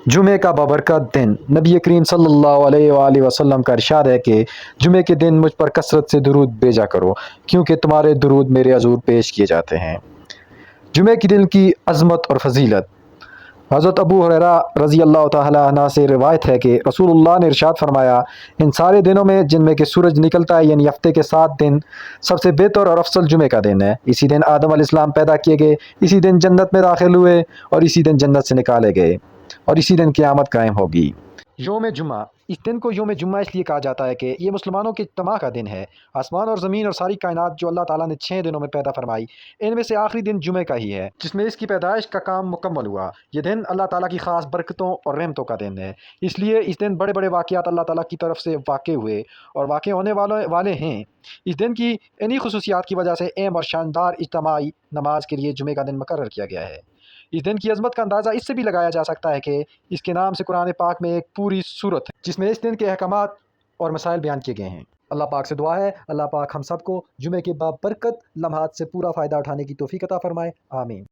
जुमे का बाबरकत दिन। नबी करीम सल्लल्लाहु अलैहि वसल्लम का इरशाद है कि जुमे के दिन मुझ पर कसरत से दुरूद भेजा करो, क्योंकि तुम्हारे दुरूद मेरे हजूर पेश किए जाते हैं। जुमे के दिन की अज़मत और फजीलत। हज़रत अबू हुरैरा रज़ी अल्लाह तआला अन्हु से रिवायत है कि रसूलुल्लाह ने इरशाद फरमाया, इन सारे दिनों में जिनमें कि सूरज निकलता है, यानी हफ्ते के 7 दिन, सबसे बेहतर और अफसल जुमे का दिन है। इसी दिन आदम अलैहिस्सलाम पैदा किए गए, इसी दिन जन्नत में दाखिल हुए और इसी दिन जन्नत से निकाले गए और इसी दिन क़यामत कायम होगी। योम जुमा। इस दिन को योम जुमा इसलिए कहा जाता है कि ये मुसलमानों के इज्तिमा का दिन है। आसमान और ज़मीन और सारी कायनात जो अल्लाह ताला ने 6 दिनों में पैदा फरमाई, इनमें से आखिरी दिन जुमे का ही है, जिसमें इसकी पैदाइश का काम मुकम्मल हुआ। ये दिन अल्लाह ताला की ख़ास बरकतों और रहमतों का दिन है। इसलिए इस दिन बड़े बड़े वाक़यात अल्लाह ताला की तरफ से वाक़े हुए और वाक़े होने वाले हैं। इस दिन की इन्हीं खुसूसियात की वजह से अहम और शानदार इज्तिमाई नमाज के लिए जुमे का दिन मुकर्रर किया गया है। इस दिन की अज़मत का अंदाज़ा इससे भी लगाया जा सकता है कि इसके नाम से कुरान पाक में एक पूरी सूरत है, जिसमें इस दिन के अहकामात और मसाइल बयान किए गए हैं। अल्लाह पाक से दुआ है, अल्लाह पाक हम सबको जुमे के बाबरकत लम्हात से पूरा फ़ायदा उठाने की तौफ़ीक़ अता फ़रमाए। आमीन।